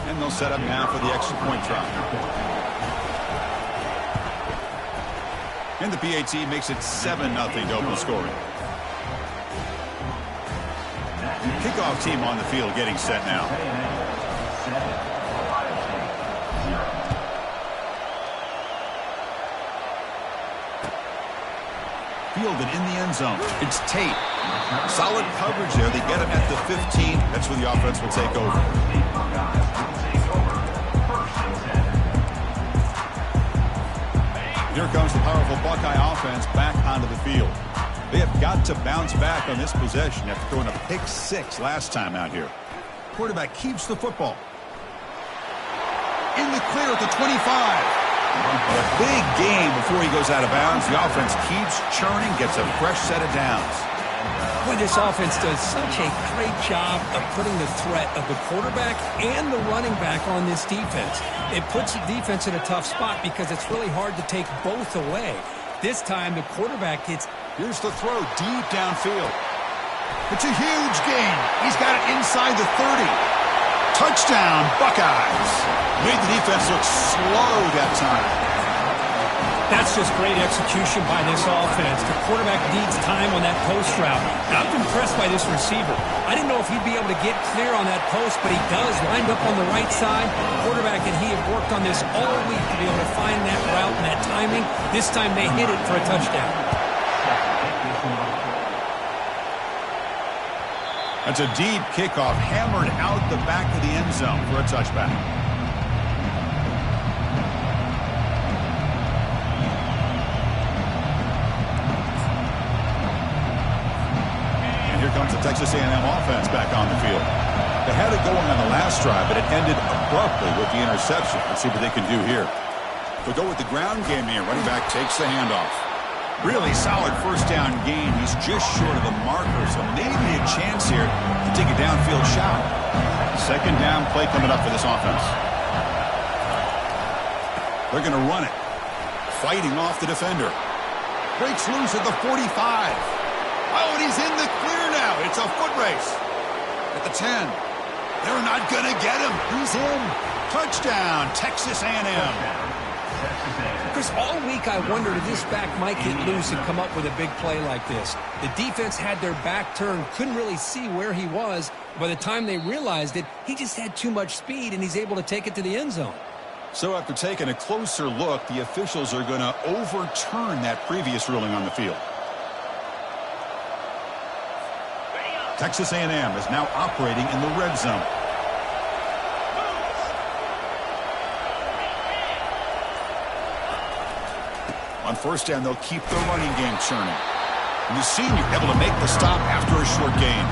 And they'll set up now for the extra point try. And the PAT makes it 7-0 to open scoring. Kickoff team on the field getting set now. Fielded in the end zone. It's Tate. Solid coverage there. They get him at the 15. That's where the offense will take over. Here comes the powerful Buckeye offense back onto the field. They have got to bounce back on this possession after throwing a pick 6 last time out here. Quarterback keeps the football. In the clear at the 25. A big game before he goes out of bounds. The offense keeps churning, gets a fresh set of downs. Boy, this offense does such a great job of putting the threat of the quarterback and the running back on this defense. It puts the defense in a tough spot because it's really hard to take both away. This time, the quarterback gets... Here's the throw deep downfield. It's a huge gain. He's got it inside the 30. Touchdown, Buckeyes. Made the defense look slow that time. That's just great execution by this offense. The quarterback needs time on that post route. I'm impressed by this receiver. I didn't know if he'd be able to get clear on that post, but he does. Lined up on the right side. The quarterback and he have worked on this all week to be able to find that route and that timing. This time they hit it for a touchdown. That's a deep kickoff, hammered out the back of the end zone for a touchback. And here comes the Texas A&M offense back on the field. They had it going on the last drive, but it ended abruptly with the interception. Let's see what they can do here. They'll go with the ground game here. Running back takes the handoff. Really solid first down gain. He's just short of the marker, so maybe a chance here to take a downfield shot. Second down play coming up for this offense. They're going to run it. Fighting off the defender. Breaks loose at the 45. Oh, and he's in the clear now. It's a foot race. At the 10. They're not going to get him. He's in. Touchdown, Texas A&M. Chris, all week I wondered if this back might get loose and come up with a big play like this. The defense had their back turned, couldn't really see where he was. By the time they realized it, he just had too much speed, and he's able to take it to the end zone. So after taking a closer look, the officials are going to overturn that previous ruling on the field. Texas A&M is now operating in the red zone. On first down, they'll keep the running game churning. And the senior able to make the stop after a short gain.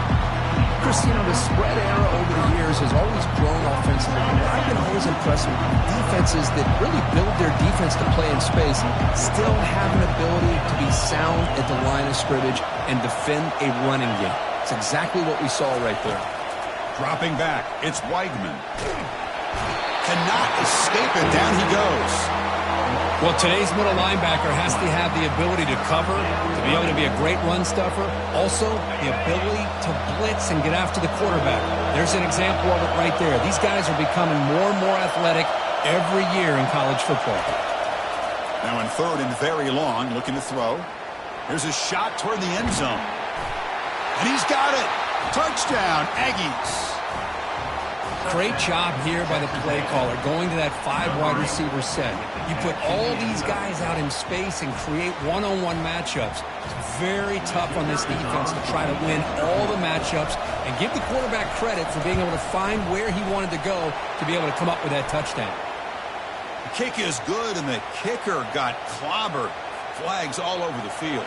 Chris, you know, the spread era over the years has always grown offensively. I've been always impressed with defenses that really build their defense to play in space and still have an ability to be sound at the line of scrimmage and defend a running game. It's exactly what we saw right there. Dropping back, it's Weigman. Cannot escape it. Down he goes. Well, today's middle linebacker has to have the ability to cover, to be able to be a great run stuffer, also the ability to blitz and get after the quarterback. There's an example of it right there. These guys are becoming more and more athletic every year in college football. Now in third and very long, looking to throw. Here's a shot toward the end zone. And he's got it. Touchdown, Aggies. Great job here by the play caller, going to that 5 wide receiver set. You put all these guys out in space and create one-on-one matchups. It's very tough on this defense to try to win all the matchups and give the quarterback credit for being able to find where he wanted to go to be able to come up with that touchdown. The kick is good, and the kicker got clobbered. Flags all over the field.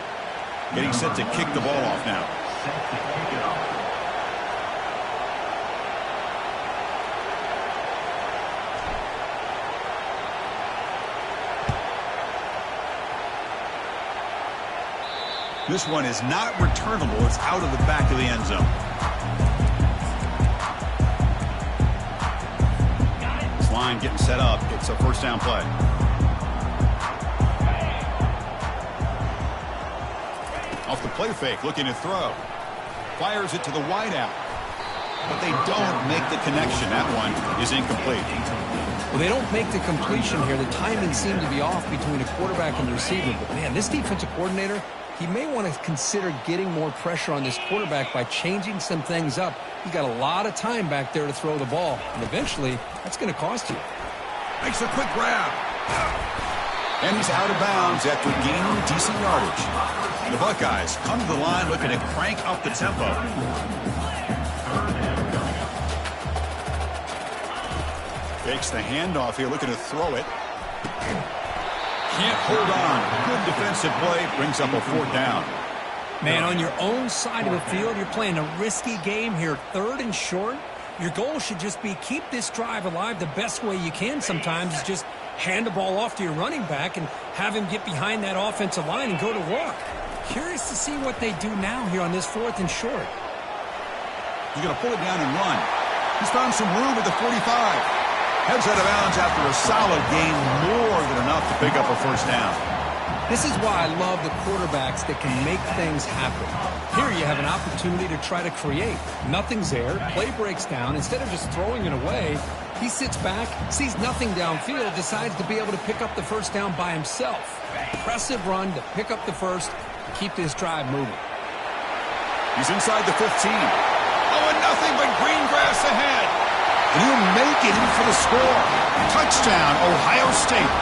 Getting set to kick the ball off now. This one is not returnable. It's out of the back of the end zone. This line getting set up. It's a first down play. Off the play fake, looking to throw. Fires it to the wideout. but they don't make the connection. That one is incomplete. Well, they don't make the completion here. The timing seemed to be off between a quarterback and the receiver. But, man, this defensive coordinator, he may want to consider getting more pressure on this quarterback by changing some things up. He got a lot of time back there to throw the ball, and eventually that's going to cost you. Makes a quick grab. And he's out of bounds after gaining decent yardage. The Buckeyes come to the line looking to crank up the tempo. Takes the handoff here, looking to throw it. Can't hold on. Good defensive play. Brings up a 4th down. Man, on your own side of the field, you're playing a risky game here. 3rd and short. Your goal should just be keep this drive alive the best way you can sometimes. Is just hand the ball off to your running back and have him get behind that offensive line and go to work. Curious to see what they do now here on this 4th and short. He's going to pull it down and run. He's found some room at the 45. Heads out of bounds after a solid gain, more than enough to pick up a 1st down. This is why I love the quarterbacks that can make things happen. Here you have an opportunity to try to create. Nothing's there. Play breaks down. Instead of just throwing it away, he sits back, sees nothing downfield, decides to be able to pick up the 1st down by himself. Impressive run to pick up the 1st, keep this drive moving. He's inside the 15. Oh, and nothing but green grass ahead. And he'll make it in for the score. Touchdown, Ohio State.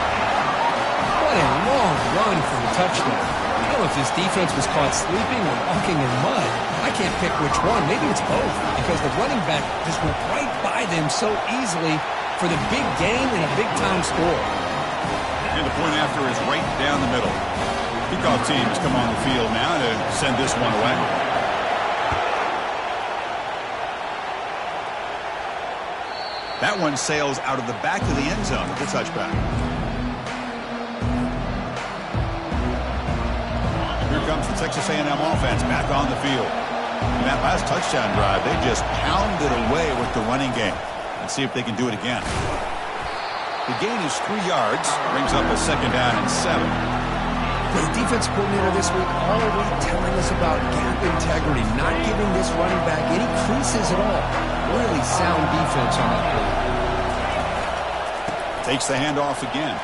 What a long run for the touchdown. I don't know if this defense was caught sleeping or walking in mud. I can't pick which one. Maybe it's both, because the running back just went right by them so easily for the big gain and a big-time score. And the point after is right down the middle. Kickoff teams come on the field now to send this one away. That one sails out of the back of the end zone with the touchback. Here comes the Texas A&M offense back on the field. In that last touchdown drive, they just pounded away with the running game. Let's see if they can do it again. The gain is 3 yards, brings up a 2nd down and 7. The defense coordinator this week all week telling us about gap integrity, not giving this running back any creases at all. Really sound defense on that play. Takes the handoff again.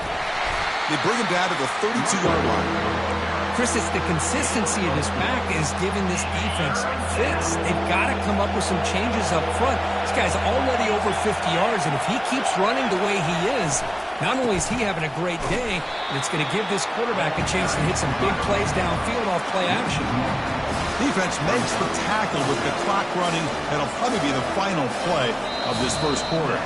They bring him down to the 32-yard line. Chris, it's the consistency of this back is giving this defense fits. They've got to come up with some changes up front. This guy's already over 50 yards, and if he keeps running the way he is, not only is he having a great day, but it's going to give this quarterback a chance to hit some big plays downfield off play action. Defense makes the tackle with the clock running. That'll probably be the final play of this 1st quarter.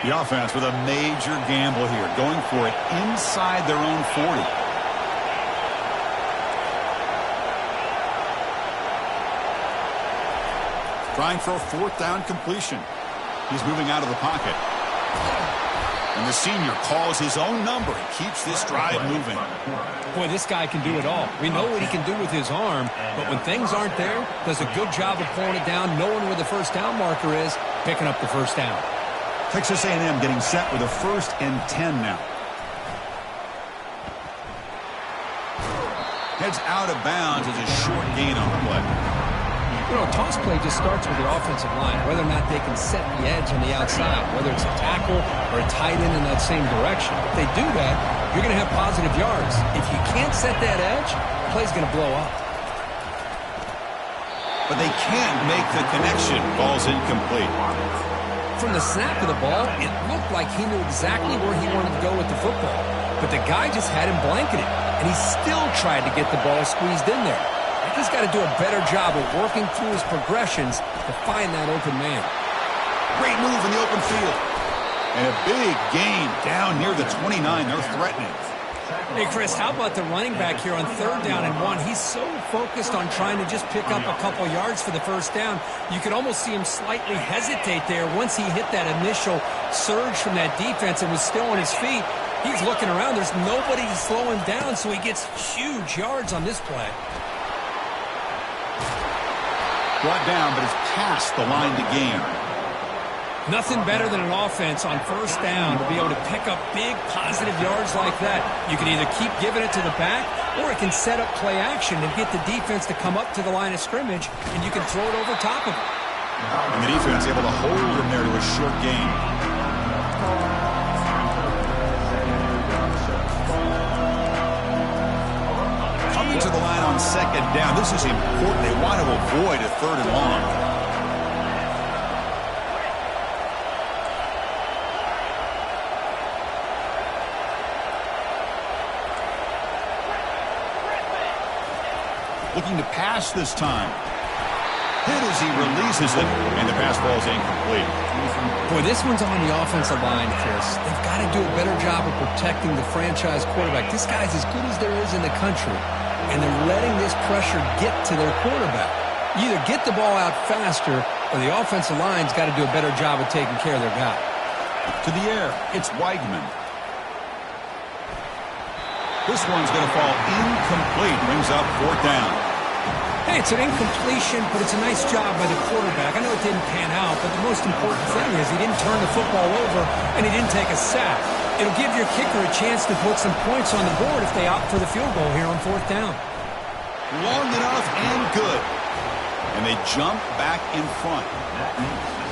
The offense with a major gamble here, going for it inside their own 40. Trying for a 4th down completion. He's moving out of the pocket. And the senior calls his own number and keeps this drive moving. Boy, this guy can do it all. We know what he can do with his arm, but when things aren't there, does a good job of pulling it down, knowing where the 1st down marker is, picking up the 1st down. Texas A&M getting set with a 1st and 10 now. Heads out of bounds as a short gain on the play. You know, toss play just starts with the offensive line, whether or not they can set the edge on the outside, whether it's a tackle or a tight end in that same direction. If they do that, you're going to have positive yards. If you can't set that edge, the play's going to blow up. But they can't make the connection. Ball's incomplete. From the snap of the ball, it looked like he knew exactly where he wanted to go with the football. But the guy just had him blanketed, and he still tried to get the ball squeezed in there. He's got to do a better job of working through his progressions to find that open man. Great move in the open field. And a big gain down near the 29. They're threatening. Hey, Chris, how about the running back here on 3rd down and 1? He's so focused on trying to just pick up a couple yards for the 1st down. You could almost see him slightly hesitate there once he hit that initial surge from that defense and was still on his feet. He's looking around. There's nobody to slow him down, so he gets huge yards on this play. Brought down, but it's past the line to gain. Nothing better than an offense on first down to be able to pick up big positive yards like that. You can either keep giving it to the back, or it can set up play action and get the defense to come up to the line of scrimmage, and you can throw it over top of it. And the defense able to hold him there to a short gain. Coming to the line on second down. This is important. They want to avoid a 3rd and long. Looking to pass this time. Hit as he releases it, and the pass ball is incomplete. Boy, this one's on the offensive line, Chris. They've got to do a better job of protecting the franchise quarterback. This guy's as good as there is in the country, and they're letting this pressure get to their quarterback. You either get the ball out faster, or the offensive line's got to do a better job of taking care of their guy. To the air, it's Weigman. This one's going to fall incomplete. Brings up 4th down. Hey, it's an incompletion, but it's a nice job by the quarterback. I know it didn't pan out, but the most important thing is he didn't turn the football over and he didn't take a sack. It'll give your kicker a chance to put some points on the board if they opt for the field goal here on 4th down. Long enough and good. And they jump back in front.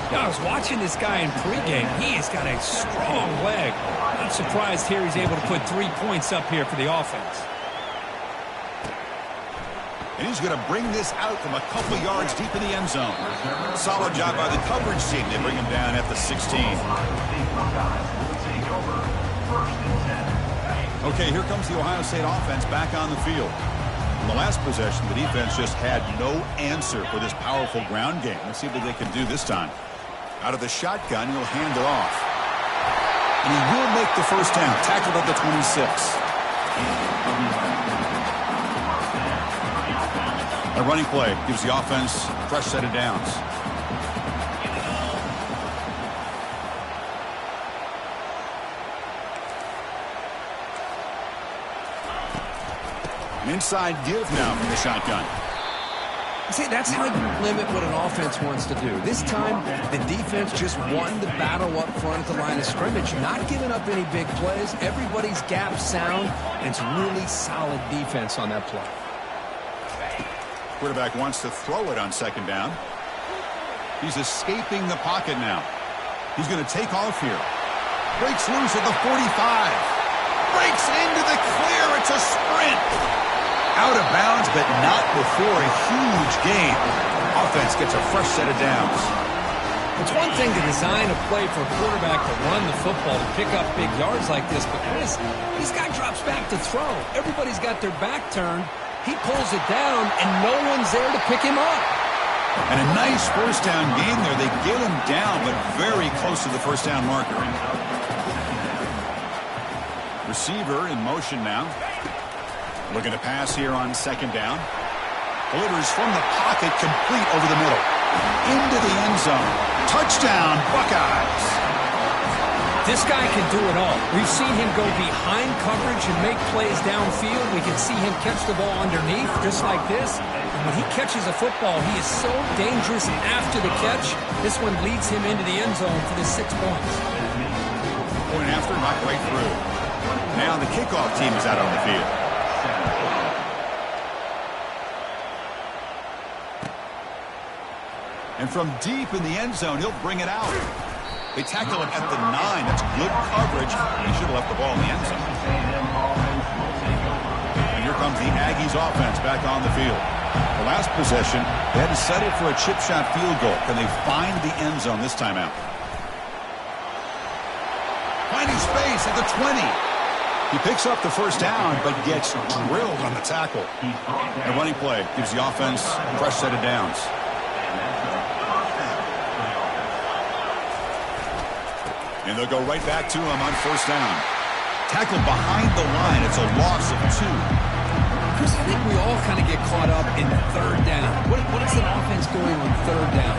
Yeah, I was watching this guy in pregame. He has got a strong leg. Not surprised here he's able to put 3 points up here for the offense. And he's going to bring this out from a couple yards deep in the end zone. Solid job by the coverage team. They bring him down at the 16. Okay, here comes the Ohio State offense back on the field. In the last possession, the defense just had no answer for this powerful ground game. Let's see what they can do this time. Out of the shotgun, he'll hand it off. And he will make the first down. Tackled at the 26. A running play gives the offense a fresh set of downs. An inside give now from the shotgun. See, that's how you limit what an offense wants to do. This time, the defense just won the battle up front at the line of scrimmage, not giving up any big plays. Everybody's gap sound, and it's really solid defense on that play. Quarterback wants to throw it on second down. He's escaping the pocket now. He's going to take off here. Breaks loose at the 45. Breaks into the clear. It's a sprint. Out of bounds, but not before a huge gain. Offense gets a fresh set of downs. It's one thing to design a play for a quarterback to run the football, to pick up big yards like this, but Chris, this guy drops back to throw. Everybody's got their back turned. He pulls it down, and no one's there to pick him up. And a nice first down gain there. They get him down, but very close to the first down marker. Receiver in motion now. Looking to pass here on second down. Delivers from the pocket, complete over the middle. Into the end zone. Touchdown, Buckeyes. This guy can do it all. We've seen him go behind coverage and make plays downfield. We can see him catch the ball underneath, just like this. And when he catches a football, he is so dangerous after the catch. This one leads him into the end zone for the 6 points. Point after, not quite through. Now the kickoff team is out on the field. And from deep in the end zone, he'll bring it out. They tackle him at the 9. That's good coverage. He should have left the ball in the end zone. And here comes the Aggies offense back on the field. The last possession, they had to settle for a chip shot field goal. Can they find the end zone this time out? Finding space at the 20. He picks up the first down, but gets drilled on the tackle. The running play gives the offense a fresh set of downs. And they'll go right back to him on first down. Tackled behind the line. It's a loss of 2. Chris, I think we all kind of get caught up in third down. What is an offense doing on third down?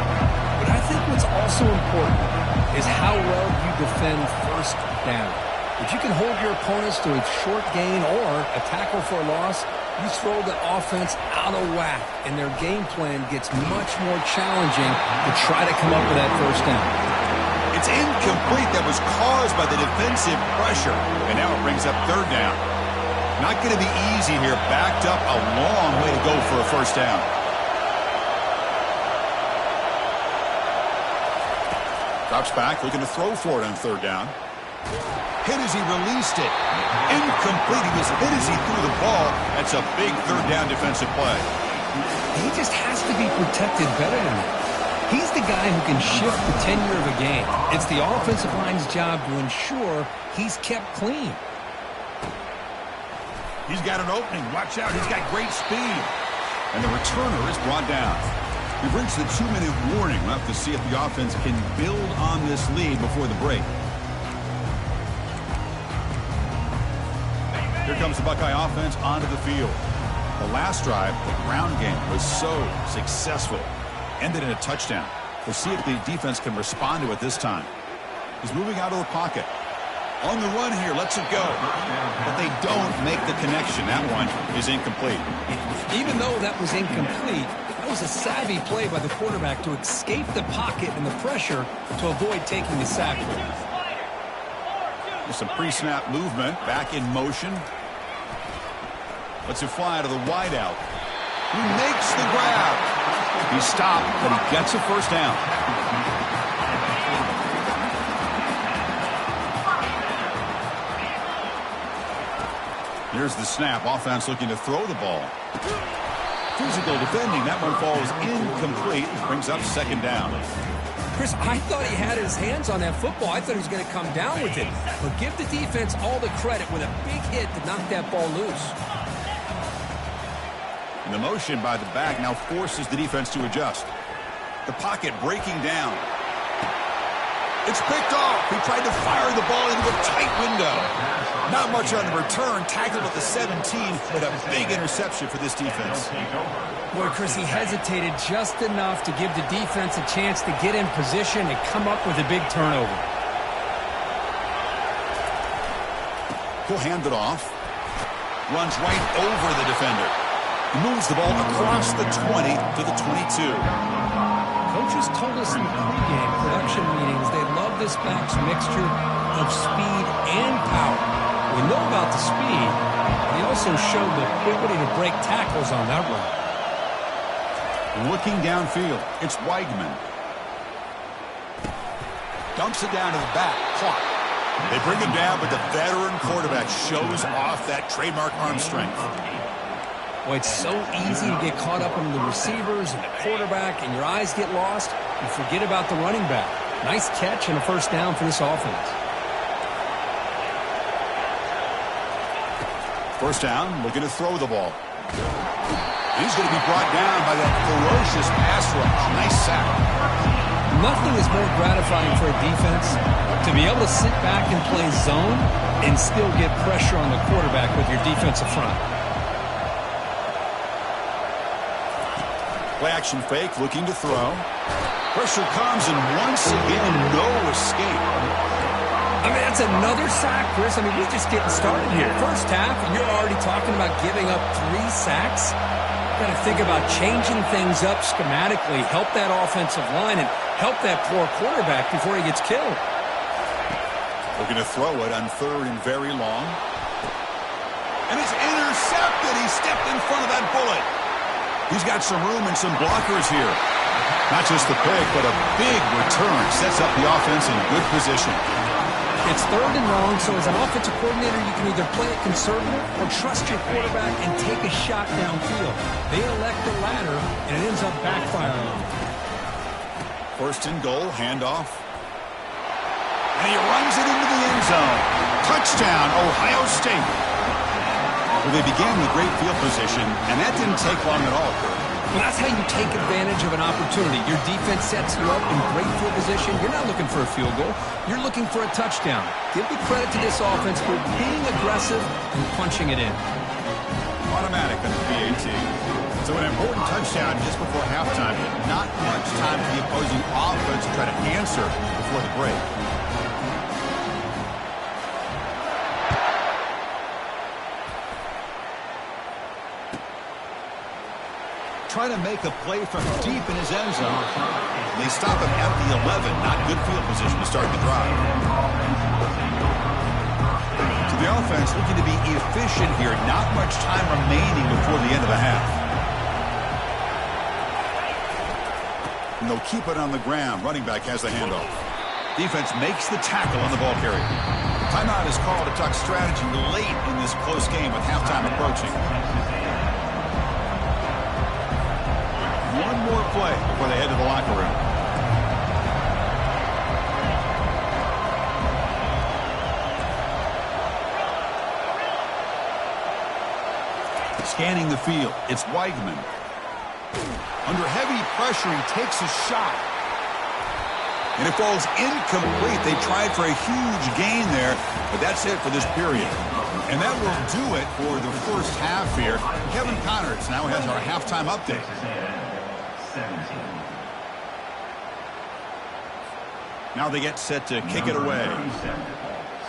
But I think what's also important is how well you defend first down. If you can hold your opponents to a short gain or a tackle for a loss, You throw the offense out of whack, and their game plan gets much more challenging to try to come up with that first down. It's incomplete. That was caused by the defensive pressure. And now it brings up third down. Not going to be easy here. Backed up a long way to go for a first down. Drops back, looking to throw for it on third down. Hit as he released it. Incomplete. He was hit as he threw the ball. That's a big third down defensive play. He just has to be protected better than that. He's the guy who can shift the tenure of a game. It's the offensive line's job to ensure he's kept clean. He's got an opening. Watch out. He's got great speed. And the returner is brought down. We've reached the 2-minute warning. We'll have to see if the offense can build on this lead before the break. Here comes the Buckeye offense onto the field. The last drive, the ground game, was so successful. Ended in a touchdown. We'll see if the defense can respond to it this time. He's moving out of the pocket. On the run here, lets it go. But they don't make the connection. That one is incomplete. Even though that was incomplete, that was a savvy play by the quarterback to escape the pocket and the pressure to avoid taking the sack. Some pre-snap movement, back in motion. Lets it fly to the wideout. He makes the grab. He stopped, but he gets a first down. Here's the snap. Offense looking to throw the ball. Physical defending. That one falls incomplete. Brings up second down. Chris, I thought he had his hands on that football. I thought he was going to come down with it. But give the defense all the credit with a big hit to knock that ball loose. And the motion by the back now forces the defense to adjust. The pocket breaking down. It's picked off. He tried to fire the ball into a tight window. Not much on the return. Tackled at the 17, but a big interception for this defense. Boy, Chris, he hesitated just enough to give the defense a chance to get in position and come up with a big turnover. He'll hand it off. Runs right over the defender. He moves the ball across the 20 to the 22. Coaches told us in the pregame production meetings they love this back's mixture of speed and power. We know about the speed. He also showed the ability to break tackles on that run. Looking downfield, it's Weigman. Dumps it down to the back. Clock. They bring him down, but the veteran quarterback shows off that trademark arm strength. Boy, it's so easy to get caught up in the receivers and the quarterback, and your eyes get lost. You forget about the running back. Nice catch and a first down for this offense. First down, looking to throw the ball. He's going to be brought down by that ferocious pass rush. Nice sack. Nothing is more gratifying for a defense to be able to sit back and play zone and still get pressure on the quarterback with your defensive front. Play action fake, looking to throw. Pressure comes, and once again, no escape. I mean, that's another sack, Chris. I mean, we're just getting started here. First half, and you're already talking about giving up 3 sacks. Got to think about changing things up schematically, help that offensive line, and help that poor quarterback before he gets killed. Looking to throw it on third and very long. And it's intercepted. He stepped in front of that bullet. He's got some room and some blockers here. Not just the pick, but a big return. Sets up the offense in good position. It's third and long, so as an offensive coordinator, you can either play it conservative or trust your quarterback and take a shot downfield. They elect the latter, and it ends up backfiring on them. First and goal, handoff. And he runs it into the end zone. Touchdown, Ohio State. Well, they began with great field position, and that didn't take long at all, Kurt. Well, that's how you take advantage of an opportunity. Your defense sets you up in great field position. You're not looking for a field goal. You're looking for a touchdown. Give the credit to this offense for being aggressive and punching it in. Automatic on the PAT. So an important touchdown just before halftime. Not much time for the opposing offense to try to answer before the break. trying to make a play from deep in his end zone. They stop him at the 11. Not good field position to start the drive. So the offense looking to be efficient here. Not much time remaining before the end of the half. And they'll keep it on the ground. Running back has the handoff. Defense makes the tackle on the ball carrier. Timeout is called to talk strategy late in this close game with halftime approaching. One more play before they head to the locker room. Scanning the field, it's Weigman. Under heavy pressure, he takes a shot. And it falls incomplete. They tried for a huge gain there, but that's it for this period. And that will do it for the first half here. Kevin Connors now has our halftime update. Now they get set to kick it away.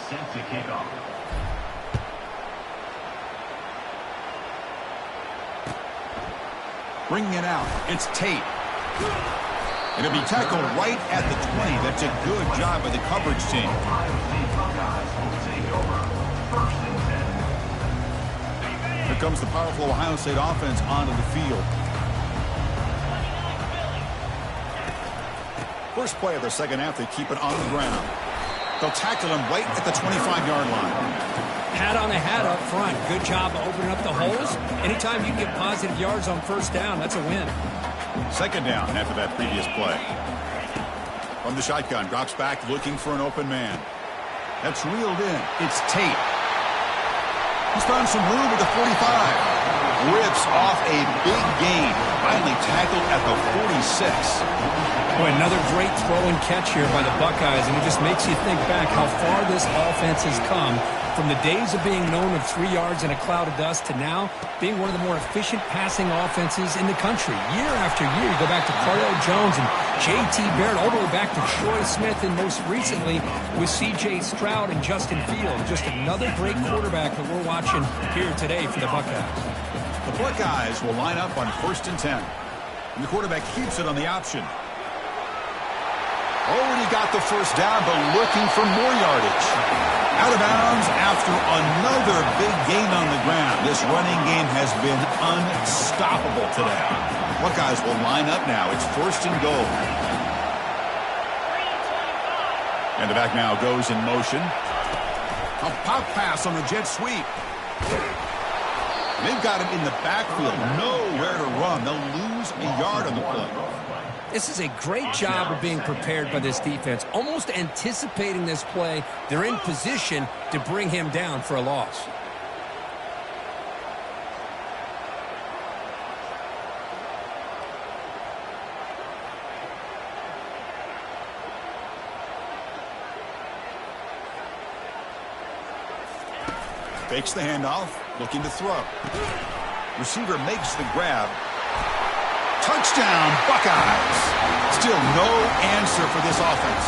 Set to kick off. Bringing it out, it's Tate. And it'll be tackled right at the 20. That's a good job by the coverage team. Here comes the powerful Ohio State offense onto the field. First play of the second half, they keep it on the ground. They'll tackle him right at the 25-yard line. Hat on a hat up front. Good job of opening up the holes. Anytime you get positive yards on first down, that's a win. Second down after that previous play. From the shotgun, drops back looking for an open man. That's reeled in. It's Tate. He's found some room at the 45. Rips off a big gain. Finally tackled at the 46. Boy, another great throw and catch here by the Buckeyes, and it just makes you think back how far this offense has come from the days of being known of 3 yards in a cloud of dust to now being one of the more efficient passing offenses in the country. Year after year, you go back to Cardell Jones and J.T. Barrett, all the way back to Troy Smith, and most recently with C.J. Stroud and Justin Fields. Just another great quarterback that we're watching here today for the Buckeyes. The Buckeyes will line up on 1st and 10. And the quarterback keeps it on the option. Already got the first down, but looking for more yardage. Out of bounds after another big gain on the ground. This running game has been unstoppable today. Buckeyes will line up now. It's 1st and goal. And the back now goes in motion. A pop pass on the jet sweep. They've got him in the backfield. Nowhere to run. They'll lose a yard on the play. This is a great job of being prepared by this defense, almost anticipating this play. They're in position to bring him down for a loss. Fakes the handoff, looking to throw. Receiver makes the grab. Touchdown, Buckeyes. Still no answer for this offense.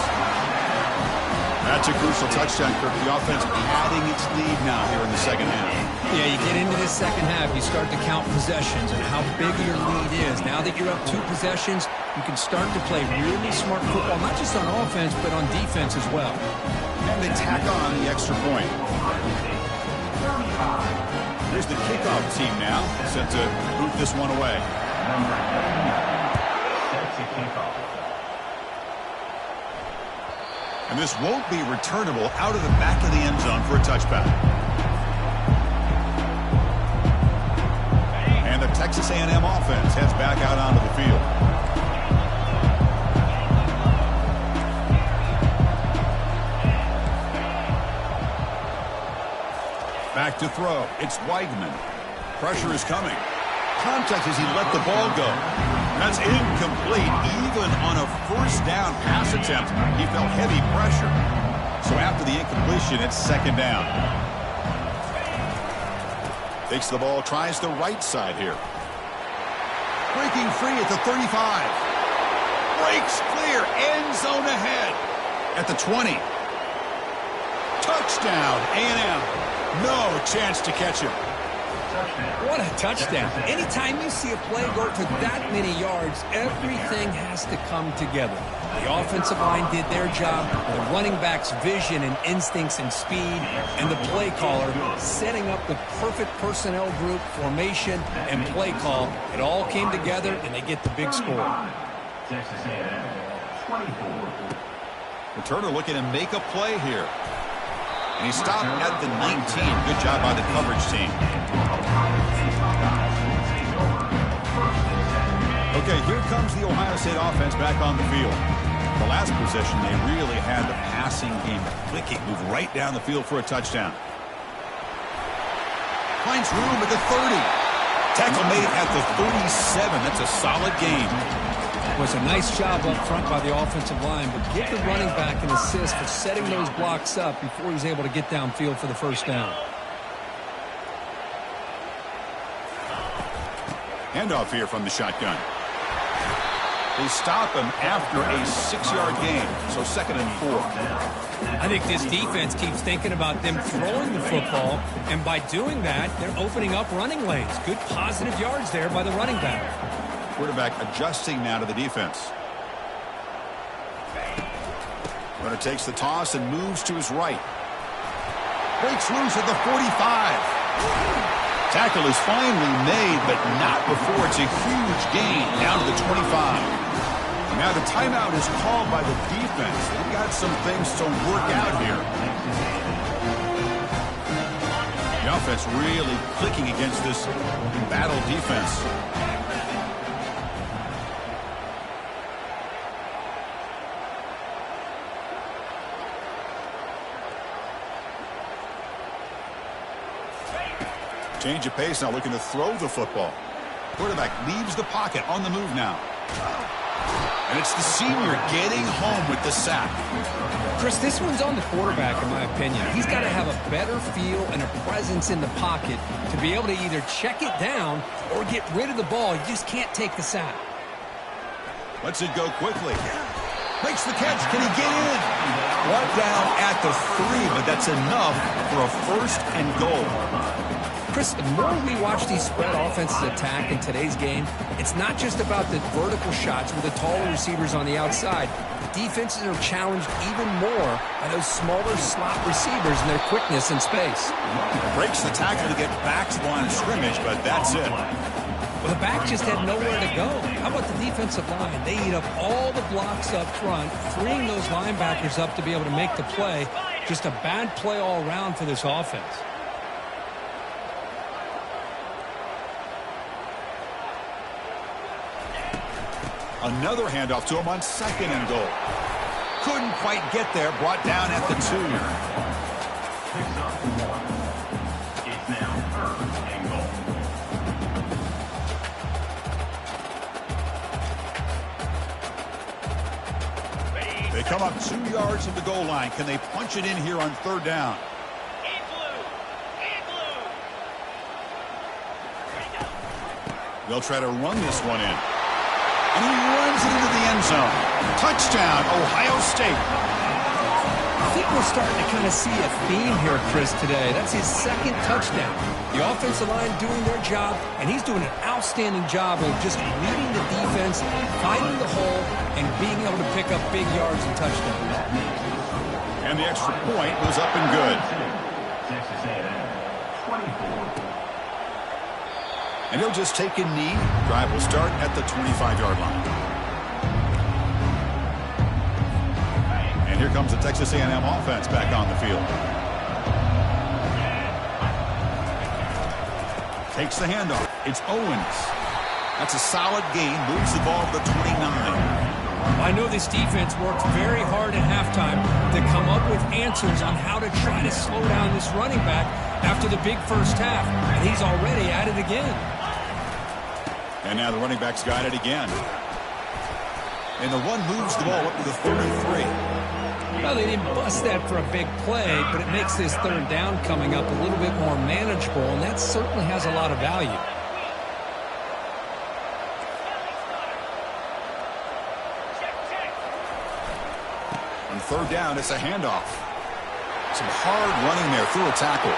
That's a crucial touchdown, Kirk. The offense padding its lead now here in the second half. Yeah, you get into this second half, you start to count possessions and how big your lead is. Now that you're up 2 possessions, you can start to play really smart football, not just on offense, but on defense as well. And they tack on the extra point. Here's the kickoff team now, set to boot this one away. Number 99, set to kick off. And this won't be returnable out of the back of the end zone for a touchback. And the Texas A&M offense heads back out onto the field. Back to throw. It's Weigman. Pressure is coming. Contact as he let the ball go. That's incomplete. Even on a first down pass attempt, he felt heavy pressure. So after the incompletion, it's 2nd down. Takes the ball, tries the right side here. Breaking free at the 35. Breaks clear, end zone ahead. At the 20. Touchdown, A&M. No chance to catch him. What a touchdown. Anytime you see a play go for that many yards, everything has to come together. The offensive line did their job, the running back's vision and instincts and speed, and the play caller setting up the perfect personnel group, formation, and play call. It all came together, and they get the big score. Texas A&M, 24. Returner looking to make a play here. And he stopped at the 19. Good job by the coverage team. Okay, here comes the Ohio State offense back on the field. The last possession, they really had the passing game clicking, move right down the field for a touchdown. Finds room at the 30. Tackle made at the 37. That's a solid game. It was a nice job up front by the offensive line, but give the running back an assist for setting those blocks up before he's able to get downfield for the first down. Handoff here from the shotgun. They stop him after a 6-yard gain, so 2nd and 4. I think this defense keeps thinking about them throwing the football, and by doing that, they're opening up running lanes. Good positive yards there by the running back. Quarterback adjusting now to the defense. Runner takes the toss and moves to his right. Breaks loose at the 45. Tackle is finally made, but not before it's a huge gain down to the 25. Now the timeout is called by the defense. They've got some things to work out here. The offense really clicking against this embattled defense. Change of pace now, looking to throw the football. Quarterback leaves the pocket, on the move now. And it's the senior getting home with the sack. Chris, this one's on the quarterback, in my opinion. He's got to have a better feel and a presence in the pocket to be able to either check it down or get rid of the ball. You just can't take the sack. Lets it go quickly. Makes the catch. Can he get in? Brought down at the 3, but that's enough for a 1st and goal. Chris, the more we watch these spread offenses attack in today's game, it's not just about the vertical shots with the taller receivers on the outside. Defenses are challenged even more by those smaller slot receivers and their quickness in space. Breaks the tackle to get back to the line of scrimmage, but that's it. Well, the back just had nowhere to go. How about the defensive line? They eat up all the blocks up front, freeing those linebackers up to be able to make the play. Just a bad play all around for this offense. Another handoff to him on 2nd and goal. Couldn't quite get there. Brought down at the 2. Picks up 1. It's now 3rd and goal. They come up 2 yards from the goal line. Can they punch it in here on 3rd down? They'll try to run this one in. And he runs it into the end zone. Touchdown, Ohio State. I think we're starting to kind of see a theme here, Chris, today. That's his 2nd touchdown. The offensive line doing their job, and he's doing an outstanding job of just reading the defense, finding the hole, and being able to pick up big yards and touchdowns. And the extra point was up and good. Texas A&M, 24. And he'll just take a knee. Drive will start at the 25-yard line. And here comes the Texas A&M offense back on the field. Takes the handoff. It's Owens. That's a solid gain. Moves the ball to the 29. I know this defense worked very hard at halftime to come up with answers on how to try to slow down this running back after the big first half. And he's already at it again. And now the running back's got it again. And the run moves the ball up to the 33. Well, they didn't bust that for a big play, but it makes this 3rd down coming up a little bit more manageable, and that certainly has a lot of value. On 3rd down, it's a handoff. Some hard running there through a tackle.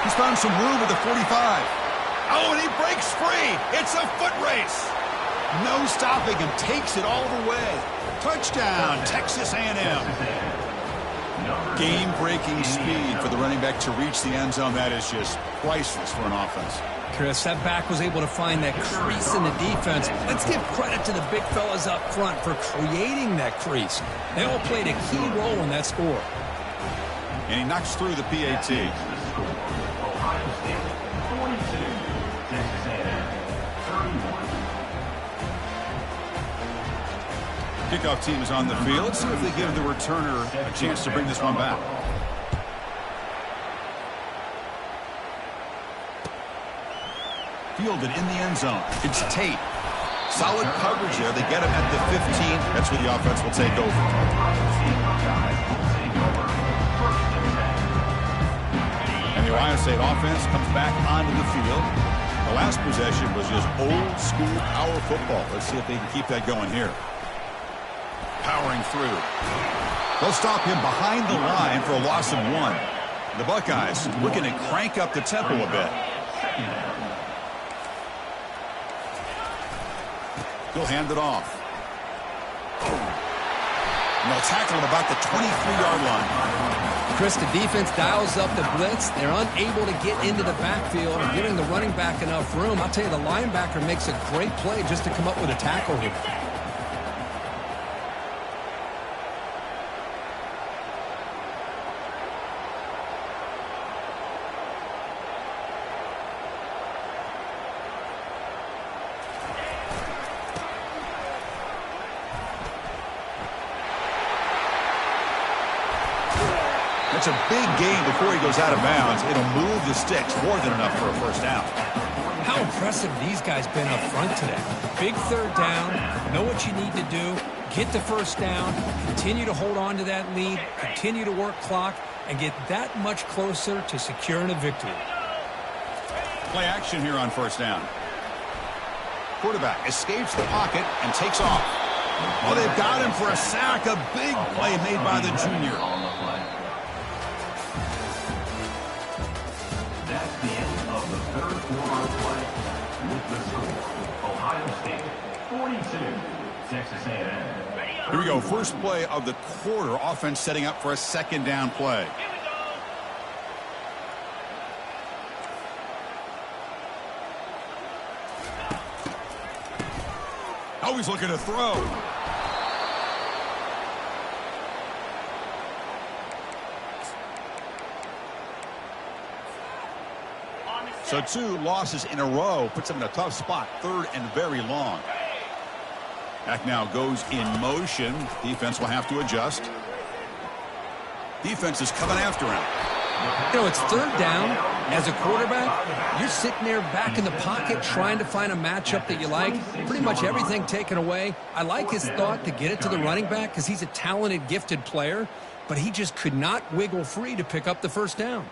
He's found some room at the 45. Oh, and he breaks free. It's a foot race. No stopping him. Takes it all the way. Touchdown, Texas A&M. Game-breaking speed for the running back to reach the end zone. That is just priceless for an offense. Chris, that back was able to find that crease in the defense. Let's give credit to the big fellas up front for creating that crease. They all played a key role in that score. And he knocks through the PAT. Ohio State 42, Texas A&M 31. Kickoff team is on the field. Let's see if they give the returner a chance to bring this one back. Fielded in the end zone. It's Tate. Solid coverage there. They get him at the 15. That's where the offense will take over. And the Ohio State offense comes back onto the field. The last possession was just old school power football. Let's see if they can keep that going here. Powering through. They'll stop him behind the line for a loss of 1. The Buckeyes looking to crank up the tempo a bit. He'll hand it off. And they'll tackle him about the 23-yard line. Chris, the defense dials up the blitz. They're unable to get into the backfield and giving the running back enough room. I'll tell you, the linebacker makes a great play just to come up with a tackle here. It's a big gain before he goes out of bounds. It'll move the sticks more than enough for a first down. How impressive these guys been up front today. Big third down, know what you need to do, get the first down, continue to hold on to that lead, continue to work clock, and get that much closer to securing a victory. Play action here on first down. Quarterback escapes the pocket and takes off. Oh, they've got him for a sack. A big play made by the junior. That's the end of the third quarter of play. With the score, Ohio State 42, Texas A&M. Here we go. First play of the quarter. Offense setting up for a second down play. Oh, he's looking to throw. So 2 losses in a row puts him in a tough spot. Third and very long. Back now goes in motion. Defense will have to adjust. Defense is coming after him. You know, it's third down. As a quarterback, you're sitting there back in the pocket trying to find a matchup that you like. Pretty much everything taken away. I like his thought to get it to the running back because he's a talented, gifted player, but he just could not wiggle free to pick up the first down.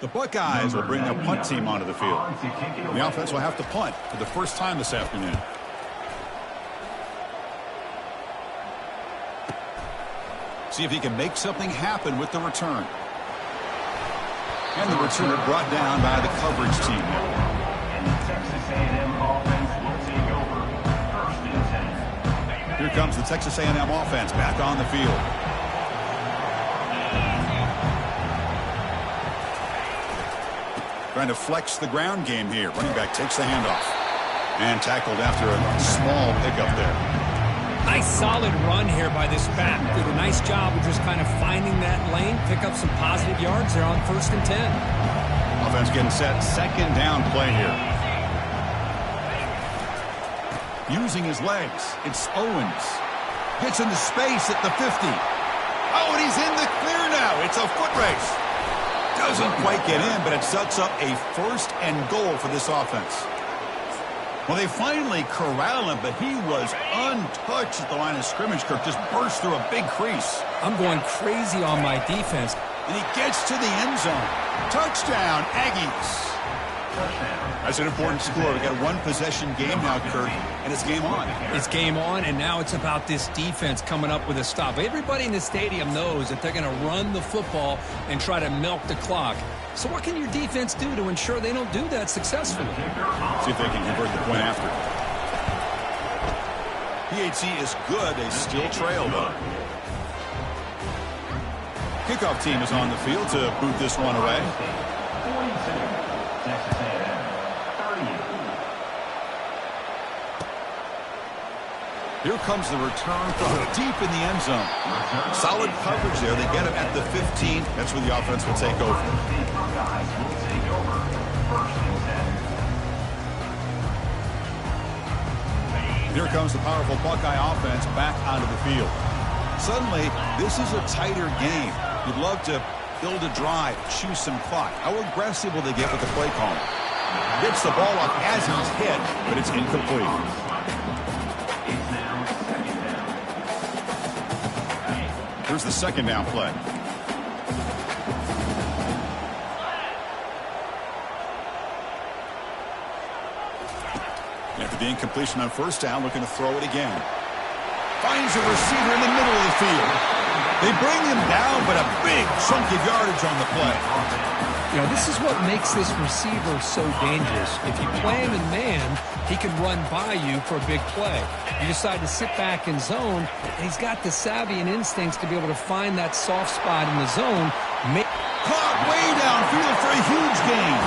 The Buckeyes will bring a punt team onto the field. The offense will have to punt for the first time this afternoon. See if he can make something happen with the return. And the returner brought down by the coverage team. And the Texas A&M offense will take over. First and 10. Here comes the Texas A&M offense back on the field. Trying to flex the ground game here. Running back takes the handoff. And tackled after a small pickup there. Nice solid run here by this back. Did a nice job of just kind of finding that lane, pick up some positive yards there on first and 10. Offense getting set. Second down play here. Using his legs. It's Owens. Gets into space at the 50. Oh, and he's in the clear now. It's a foot race. Doesn't quite get in, but it sets up a first and goal for this offense. Well, they finally corral him, but he was untouched at the line of scrimmage. Kirk just burst through a big crease. I'm going crazy on my defense. And he gets to the end zone. Touchdown, Aggies. That's an important score. We've got a one-possession game now, Kurt, and it's game on. It's game on, and now it's about this defense coming up with a stop. Everybody in the stadium knows that they're going to run the football and try to milk the clock. So what can your defense do to ensure they don't do that successfully? See if they can convert the point after. PHC is good. They still trail, though. Kickoff team is on the field to boot this one away. 42, Texas A&M, 30. Here comes the return from deep in the end zone. Solid coverage there. They get him at the 15. That's where the offense will take over. Buckeyes will take over. First and 10. Here comes the powerful Buckeye offense back onto the field. Suddenly, this is a tighter game. You'd love to build a drive, choose some clock. How aggressive will they get with the play call? Gets the ball up as he's hit, but it's incomplete. It's now second down. Here's the second down play. After the incompletion on first down, looking to throw it again. Finds a receiver in the middle of the field. They bring him down, but a big chunk of yardage on the play. You know, this is what makes this receiver so dangerous. If you play him in man, he can run by you for a big play. You decide to sit back in zone, and he's got the savvy and instincts to be able to find that soft spot in the zone. Caught way downfield for a huge gain.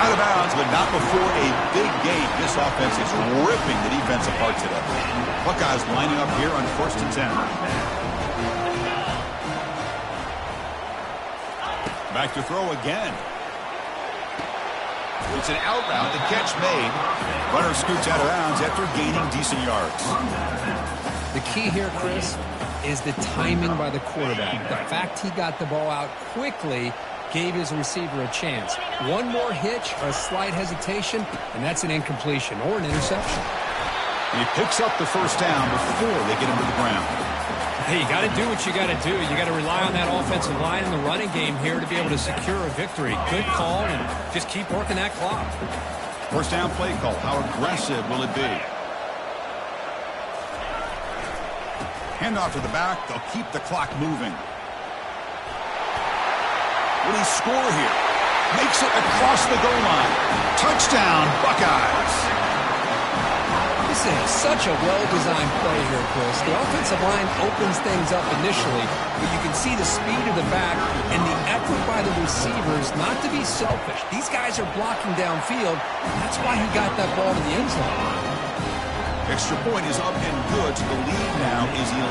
Out of bounds, but not before a big gain. This offense is ripping the defense apart today. Buckeyes lining up here on 1st and 10. Back to throw again. It's an out route. The catch made. Runner scoots out of bounds after gaining decent yards. The key here, Chris, is the timing by the quarterback. The fact he got the ball out quickly gave his receiver a chance. One more hitch or a slight hesitation, and that's an incompletion or an interception. And he picks up the first down before they get him to the ground. Hey, you got to do what you got to do. You got to rely on that offensive line in the running game here to be able to secure a victory. Good call, and just keep working that clock. First down play call. How aggressive will it be? Handoff to the back. They'll keep the clock moving. Will he score here? Makes it across the goal line. Touchdown, Buckeyes. This is such a well-designed play here, Chris. The offensive line opens things up initially, but you can see the speed of the back and the effort by the receivers not to be selfish. These guys are blocking downfield, and that's why he got that ball to the end zone. Extra point is up and good. The lead now is 11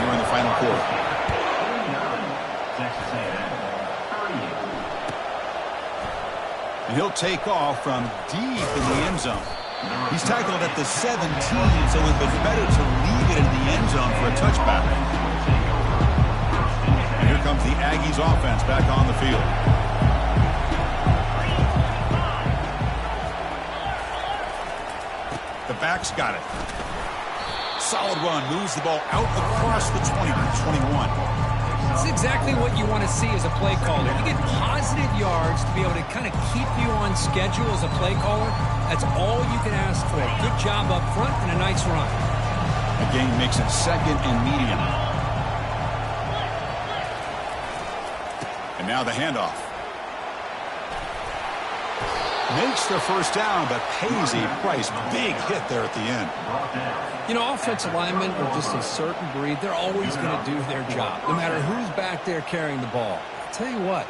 here in the final quarter. Texas A&M, 38. And he'll take off from deep in the end zone. He's tackled at the 17, so it would have been better to leave it in the end zone for a touchback. And here comes the Aggies offense back on the field. The back's got it. Solid run, moves the ball out across the 20, 21. It's exactly what you want to see as a play caller. You get positive yards to be able to kind of keep you on schedule as a play caller. That's all you can ask for. Good job up front and a nice run. The game makes it second and medium. And now the handoff. Makes the first down, but pays a price. Big hit there at the end. You know, offensive linemen are just a certain breed. They're always going to do their job, no matter who's back there carrying the ball. I'll tell you what,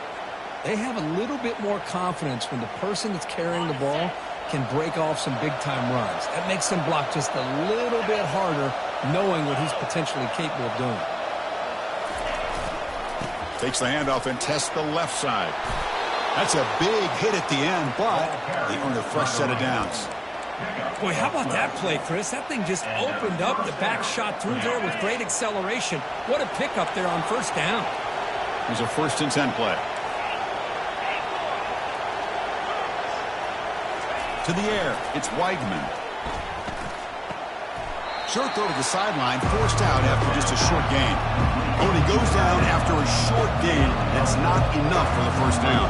they have a little bit more confidence when the person that's carrying the ball can break off some big-time runs. That makes them block just a little bit harder, knowing what he's potentially capable of doing. Takes the handoff and tests the left side. That's a big hit at the end, but they earn a fresh set of downs. Boy, how about that play, Chris? That thing just opened up. The back shot through there with great acceleration. What a pickup there on first down. Here's a 1st and 10 play. To the air, it's Weidman. Short throw to the sideline, forced out after just a short gain. When he goes down after a short gain, that's not enough for the first down.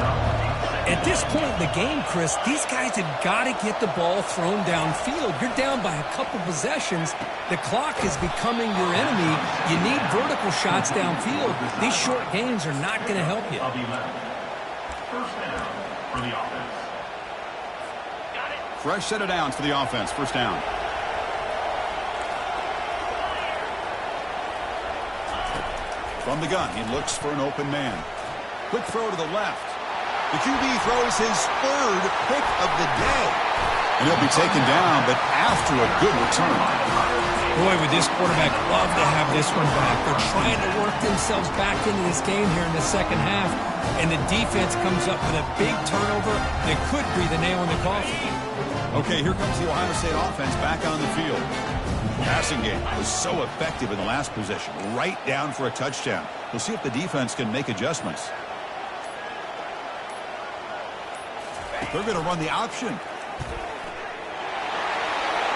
At this point in the game, Chris, these guys have got to get the ball thrown downfield. You're down by a couple possessions. The clock is becoming your enemy. You need vertical shots downfield. These short gains are not going to help you. First down for the offense. Fresh set of downs for the offense. First down. From the gun, he looks for an open man. Quick throw to the left. The QB throws his third pick of the day. And he'll be taken down, but after a good return. Boy, would this quarterback love to have this one back. They're trying to work themselves back into this game here in the second half. And the defense comes up with a big turnover that could be the nail in the coffin. Okay, here comes the Ohio State offense back on the field. Passing game was so effective in the last possession. Right down for a touchdown. We'll see if the defense can make adjustments. They're going to run the option.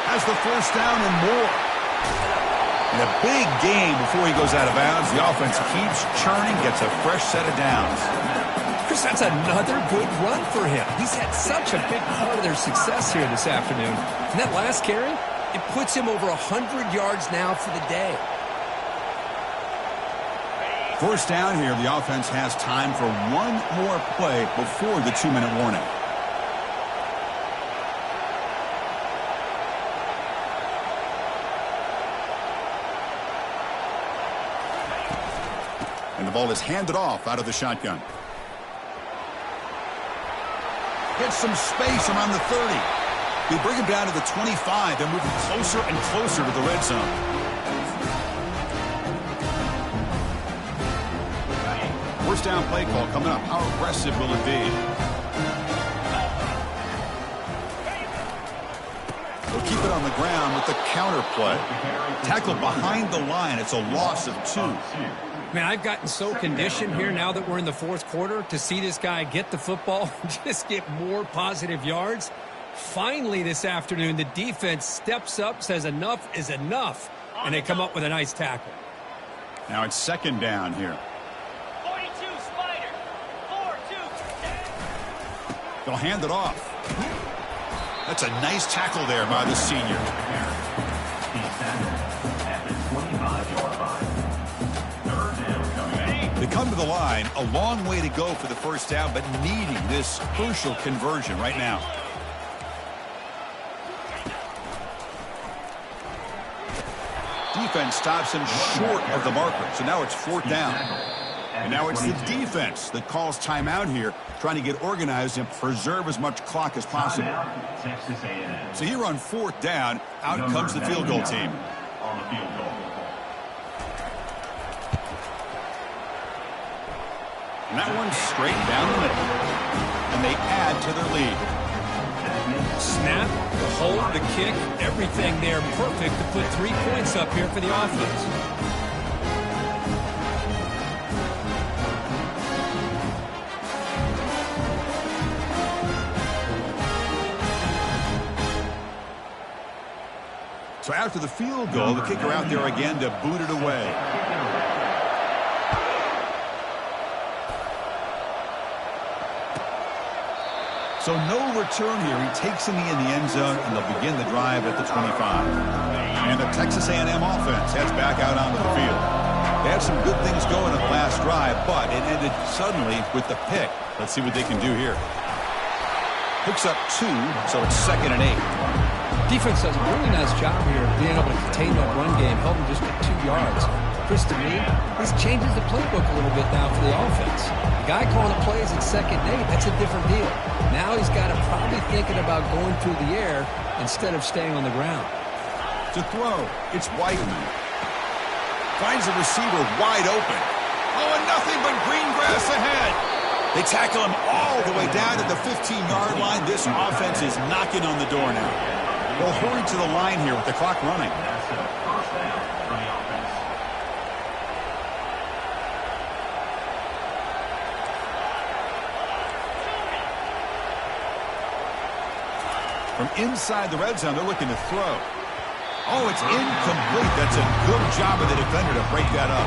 Has the first down and more. In a big game before he goes out of bounds, the offense keeps churning, gets a fresh set of downs. Chris, that's another good run for him. He's had such a big part of their success here this afternoon. And that last carry, it puts him over 100 yards now for the day. First down here, the offense has time for one more play before the 2-minute warning. And the ball is handed off out of the shotgun. Gets some space around the 30. They bring him down to the 25. They're moving closer and closer to the red zone. First down play call coming up. How aggressive will it be? They'll keep it on the ground with the counter play. Tackled behind the line. It's a loss of 2. Man, I've gotten so conditioned here now that we're in the fourth quarter to see this guy get the football and just get more positive yards. Finally this afternoon, the defense steps up, says enough is enough, and they come up with a nice tackle. Now it's second down here. 42 Spider. 4-2. They'll hand it off. That's a nice tackle there by the senior. He's tackled at the 25-yard line. Third down coming. They come to the line, a long way to go for the first down, but needing this crucial conversion right now. Defense stops him short of the marker, so now it's fourth down. And now it's the defense that calls timeout here, trying to get organized and preserve as much clock as possible. Texas A&M. So here on fourth down, out comes the field goal team. On the field goal. And that one's straight down the middle. And they add to their lead. Snap, the hold, the kick, everything there perfect to put 3 points up here for the offense. So after the field goal, the kicker out there again to boot it away. So no return here. He takes him in the end zone, and they'll begin the drive at the 25. And the Texas A&M offense heads back out onto the field. They had some good things going on the last drive, but it ended suddenly with the pick. Let's see what they can do here. Picks up 2, so it's 2nd and 8. Defense does a really nice job here of being able to contain that run game, held them just to 2 yards. Chris, to me, this changes the playbook a little bit now for the offense. The guy calling the plays at 2nd and 8, that's a different deal. Now he's got to probably thinking about going through the air instead of staying on the ground. To throw, it's Whiteman. Finds the receiver wide open. Oh, and nothing but green grass ahead. They tackle him all the way down to the 15-yard line. This offense is knocking on the door now. They'll hurry to the line here with the clock running. That's the first down for the offense. From inside the red zone, they're looking to throw. Oh, it's incomplete. That's a good job of the defender to break that up.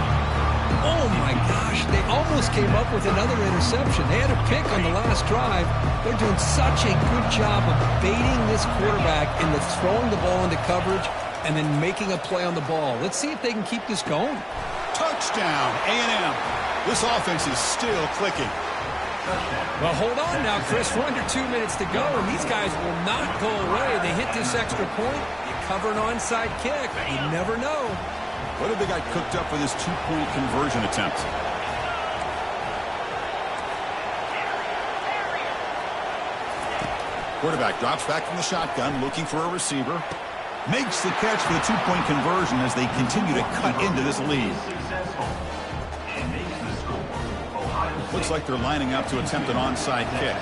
Oh, my gosh. They almost came up with another interception. They had a pick on the last drive. They're doing such a good job of baiting this quarterback into throwing the ball into coverage and then making a play on the ball. Let's see if they can keep this going. Touchdown, A&M. This offense is still clicking. Well, hold on now, Chris. We're under 2 minutes to go, and these guys will not go away. They hit this extra point. You cover an onside kick. You never know. What have they got cooked up for this two-point conversion attempt? Quarterback drops back from the shotgun, looking for a receiver. Makes the catch for the two-point conversion as they continue to cut into this lead. Looks like they're lining up to attempt an onside kick.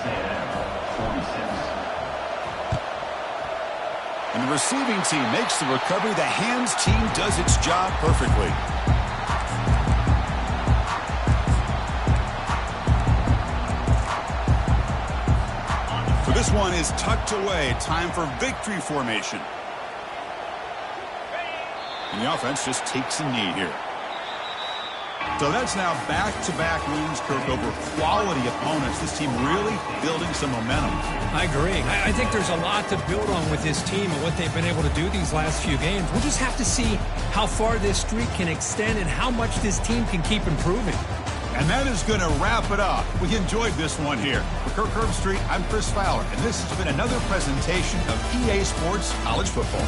And the receiving team makes the recovery. The hands team does its job perfectly. So this one is tucked away. Time for victory formation. And the offense just takes a knee here. So that's now back-to-back wins, Kirk, over quality opponents. This team really building some momentum. I agree. I think there's a lot to build on with this team and what they've been able to do these last few games. We'll just have to see how far this streak can extend and how much this team can keep improving. And that is going to wrap it up. We enjoyed this one here. For Kirk Herbstreit, I'm Chris Fowler, and this has been another presentation of EA Sports College Football.